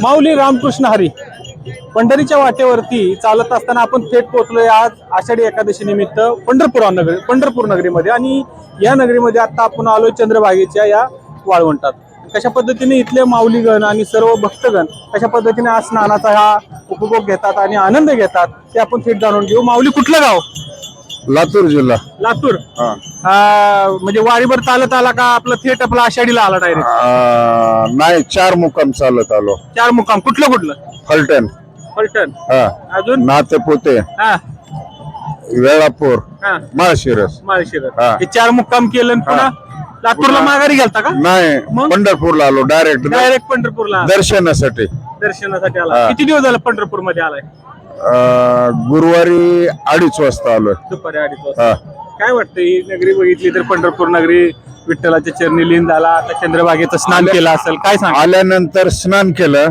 माऊली रामकृष्ण हरी पंढरीच्या वाटेवरती चालत असताना आपण थेट पोहोचलोय आज आषाढी एकादशी निमित्त पंढरपूर नगरीमध्ये। आणि या नगरीमध्ये आता आपण आलोय चंद्रभागेच्या या वाळवंटात। कशा पद्धतीने इथले माऊलीगण आणि सर्व भक्तगण कशा पद्धतीने आज स्नानाचा हा उपभोग घेतात आणि आनंद घेतात ते आपण थेट जाणून घेऊ। माऊली कुठलं गाव? लातूर जिल्हा। लातूर। म्हणजे वारीभर चालत आला का आपलं थेट आपला आषाढीला आला डायरेक्ट? नाही, 4 मुक्काम चालत आलो। 4 मुक्काम कुठलं कुठलं? फलटण, फलटण, अजून नातेपुते, वेळापूर, माळशिरस। हे 4 मुक्काम केलं आणि पुन्हा लातूरला माघारी गेलता का? नाही, पंढरपूरला आलो डायरेक्ट पंढरपूरला दर्शनासाठी आला। किती दिवस झाले पंढरपूर मध्ये आलाय? गुरुवारी 2:30 वाजता आलोय, दुपारी 2:30 वाजता। काय वाटतं ही नगरी बघितली तर पंढरपूर नगरी विठ्ठलाच्या चरणी लीन झाला, आता चंद्रभागेचं स्नान केलं असेल, काय सांग? आल्यानंतर स्नान केलं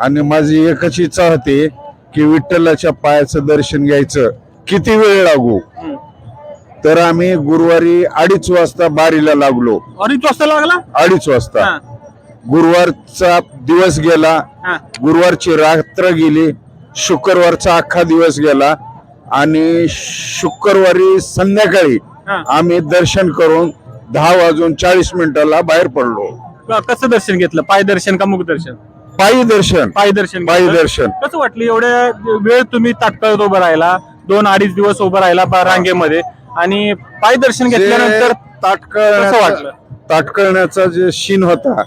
आणि माझी एकच इच्छा होती की विठ्ठलाच्या पायाचं दर्शन घ्यायचं, किती वेळ लागू। तर आम्ही गुरुवारी 2:30 वाजता बारीला लागलो। 2:30 वाजता लागला? 2:30 वाजता गुरुवारचा दिवस गेला, गुरुवारची रात्र गेली, शुक्रवारचा अख्खा दिवस गेला आणि शुक्रवारी संध्याकाळी आम्ही दर्शन करून 10:40 बाहेर पडलो। कसं दर्शन घेतलं? पाय दर्शन का मुख दर्शन? पायी दर्शन। पायी दर्शन। पायी दर्शन। कसं वाटलं एवढ्या वेळ तुम्ही ताटकळत उभं राहिला, 2-2.5 दिवस उभं राहिला रांगेमध्ये आणि पायी दर्शन घेतल्यानंतर कसं वाटलं? ताटकळण्याचा जे शीन होता,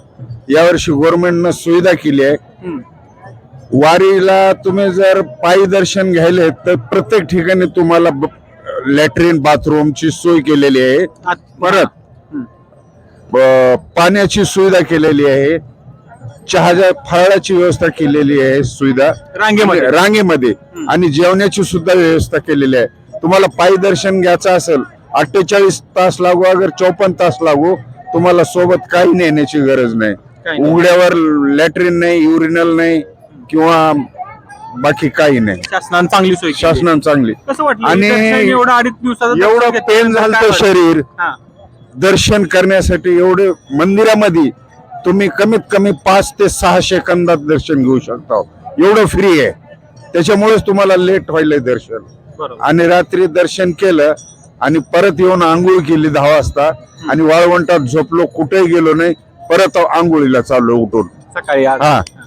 यावर्षी गव्हर्नमेंटनं सुविधा केली आहे। वारीला तुम्ही जर पायी दर्शन घ्यायले तर प्रत्येक ठिकाणी तुम्हाला लॅट्रिन बाथरूमची सोय केलेली आहे, परत पाण्याची सुविधा केलेली आहे, चहाच्या फळाची व्यवस्था केलेली आहे, सुविधा रांगेमध्ये आणि जेवणाची सुद्धा व्यवस्था केलेली आहे। तुम्हाला पायी दर्शन घ्यायचं असेल 48 तास लागू अगर 54 तास लागू, तुम्हाला सोबत काही नेण्याची गरज नाही। उघड्यावर लॅट्रिन नाही, युरिनल नाही किंवा बाकी काही नाही। शासनाने चांगली सोय, शासनाने चांगली। कसं वाटलं आणि एवढं 2.5 दिवसाचं एवढं पेन झालं शरीर दर्शन करण्यासाठी। एवढे मंदिरामध्ये तुम्ही कमीत कमी 5 ते 6 सेकंदात दर्शन घेऊ शकता, एवढं फ्री आहे। त्याच्यामुळेच तुम्हाला लेट व्हायलंय दर्शन। आणि रात्री दर्शन केलं आणि परत येऊन आंघोळ केली 10 वाजता आणि वाळवंटात झोपलो, कुठेही गेलो नाही, परत आंघोळीला चाललो उठून सकाळी।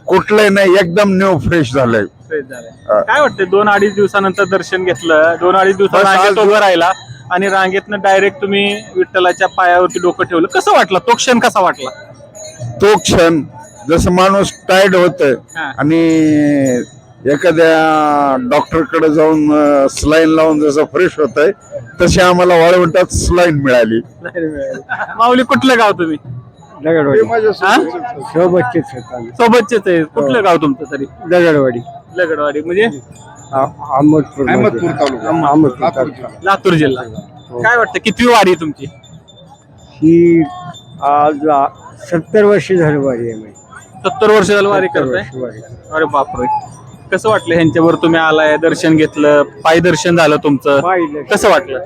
कुठलंही नाही, एकदम न्यू फ्रेश झालंय। काय वाटतंय 2-2.5 दिवसानंतर दर्शन घेतलं, 2-2.5 दिवसात रांगेत उभं राहिला आणि रांगेतनं डायरेक्ट तुम्ही विठ्ठलाच्या पायावरती डोकं ठेवलं, कसं वाटलं? तो क्षण कसा वाटला? तो क्षण जसं माणूस टायर्ड होतोय आणि एखाद्या डॉक्टर कडे जाऊन स्लाईन लावून जसं फ्रेश होतंय, तशी आम्हाला वाळवंटात स्लाईन मिळाली। माऊली कुठलं गाव तुम्ही? सोबतचेच आहे। कुठलं गाव तुमचं तरी? लगडवाडी म्हणजे लातूर जिल्हा। काय वाटतं किती वारी तुमची? ही आज 70 वर्ष झाली वारी आहे। 70 वर्ष झालं वारी करताय? अरे बापरे, कसं वाटलं ह्यांच्यावर तुम्ही आलाय, दर्शन घेतलं, पायी दर्शन झालं तुमचं, कसं वाटलं?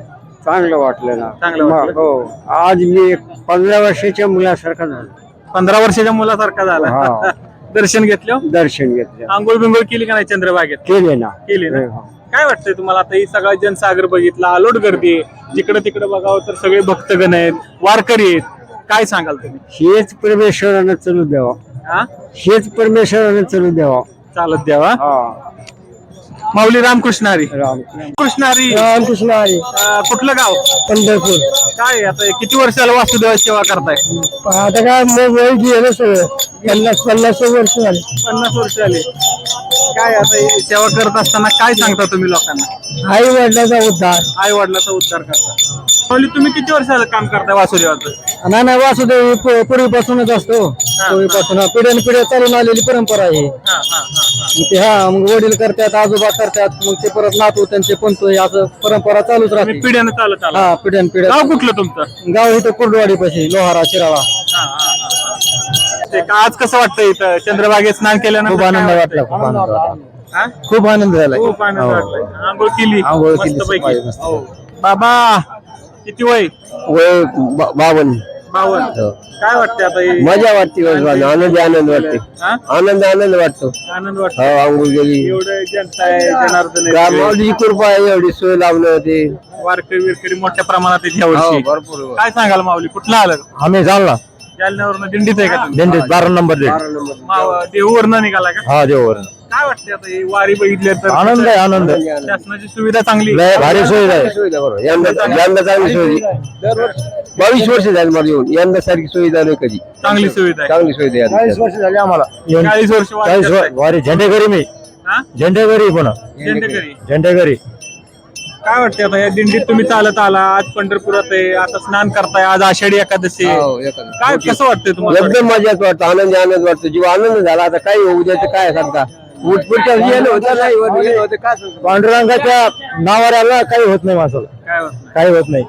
चांगलं वाटलं ना। चांगलं वाटलं? हो, आज मी 15 वर्षाच्या मुलासारखा झालो। 15 वर्षाच्या मुलासारखा झाला? दर्शन घेतलं? दर्शन घेतलं। आंघोळ बिंघोळ केली का नाही चंद्रभागेत? केले ना। काय वाटतंय तुम्हाला? आता ही सगळा जनसागर बघितला, अलोट गर्दी आहे, जिकडे तिकडे बघावं तर सगळे भक्तगण आहेत, वारकरी आहेत, काय सांगाल तुम्ही? हेच परमेश्वरानं चालू द्यावा, हेच परमेश्वरानं चालू द्यावा, चालत द्यावा। माऊली रामकृष्ण हरी। रामकृष्ण हरी। रामकृष्ण हरी। कुठलं गाव? पंढरपूर। काय आता किती वर्षाला वासुदेवाची सेवा करताय? आता काय वय गेलं सगळं, 50 वर्ष झाले। 50 वर्ष झाली। काय आता सेवा करत असताना काय सांगता तुम्ही लोकांना? आई वडिलाचा उद्धार। आई वडिलाचा उद्धार करता। माऊली तुम्ही किती वर्षाला काम करताय वासुदेवाचं? नाही, वासुदेव पूर्वीपासूनच असतो, पूर्वीपासून पिढ्यानपिढ्या चालून आलेली परंपरा आहे। मग वडील करतात, आजोबा करतात, मग ते परत नातू त्यांचे पंतोय, असं परंपरा चालूच राहते पिढ्यानं चालत आला। पिढ्यानपिढ्या। गाव कुठलं तुमचं? गाव इथं कुर्डवाडी पाशी, लोहारा शिराळा। आज कसं वाटतं इथं चंद्रभागेत स्नान केल्यानंतर? खूप आनंद वाटला, खूप आनंद वाटला, खूप आनंद झाला, खूप आनंद वाटला। आंघोळ केली? आंघोळ केली। बाबा किती वय? 52। 52. काय वाटते आता हे? मजा वाटते आनंद वाटते हा? आनंद वाटतो आनंद वाटतो. आंघोळ गेली एवढं जनता आहे, जनार्दन आहे, माऊलीची कृपा आहे एवढी सोय लावणं ते वारकरी विरकरी मोठ्या प्रमाणात आहेत ह्या वर्षी. भरपूर काय सांगाल माऊली, कुठला आलं? आम्ही जाणला जालन्यावरून दिंडीत आहे का तुम्ही? दिंडीत 12 नंबर देऊवरनं निघाला का? हा देवर काय वाटते आता ही वारी बघितली तर? आनंद आहे आनंद शासनाची सुविधा चांगली लय भारी सोय आहे यंदा चांगली सोय 22 वर्ष झाली मला येऊन यंदा सारखी सुविधा नाही कधी चांगली सुविधा आहे. चांगली सुविधा 40 वर्ष झाली आम्हाला 40 वर्ष वारी 40 करताय. वारी झेंडेकरी मी हा? झेंडेकरी पुन्हा झेंडेकरी. झेंडेकरी काय वाटते आता या दिंडीत तुम्ही चालत आला, आज पंढरपुरात आहे, आता स्नान करताय, आज आषाढी एकादशी आहे. काय कसं वाटतंय तुम्हाला? एकदम मजाच वाटतं आनंद वाटतो जीव आनंद झाला आता काही होऊ द्यायचं काय सांगता पुढच्या पांडुरंगाच्या नावाला काही होत नाही माणसाला काय होत नाही. काही होत नाही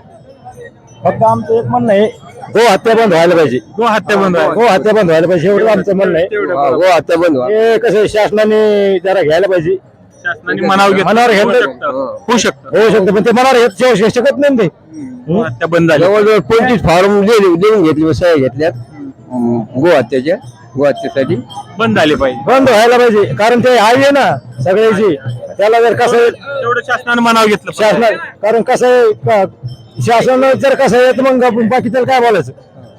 फक्त आमचं एक म्हणणं आहे गो हत्या बंद व्हायला पाहिजे गो हत्या बंद आहे. गो हत्या बंद व्हायला पाहिजे एवढं आमचं म्हणणं आहे तेवढं हा, गो हत्या बंद हे कसं शासनाने जरा घ्यायला पाहिजे शासनाने मनावर घेतलं. मनावर होऊ घेतलं. शकतं. होऊ शकतं. होऊ शकतं पण ते मनावर घेऊ शकत नाही ना ते गो हत्या बंद झाली. जवळजवळ 25 फॉर्म लिहून घेतली सह्या घेतल्यात गो हत्यासाठी बंद झाली पाहिजे. बंद व्हायला पाहिजे कारण ते आहे ना सगळ्याची त्याला जर कसं तेवढं शासनाने मनावर घेतलं पाहिजे. शासन कारण कसं आहे शासन जर कसं आहे तर मग आपण बाकी त्याला काय बोलायचं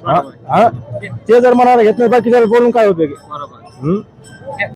हा? ते जर मनाला घेत नाही बाकी त्याला बोलून काय उपयोग आहे? बरोबर. हम्म?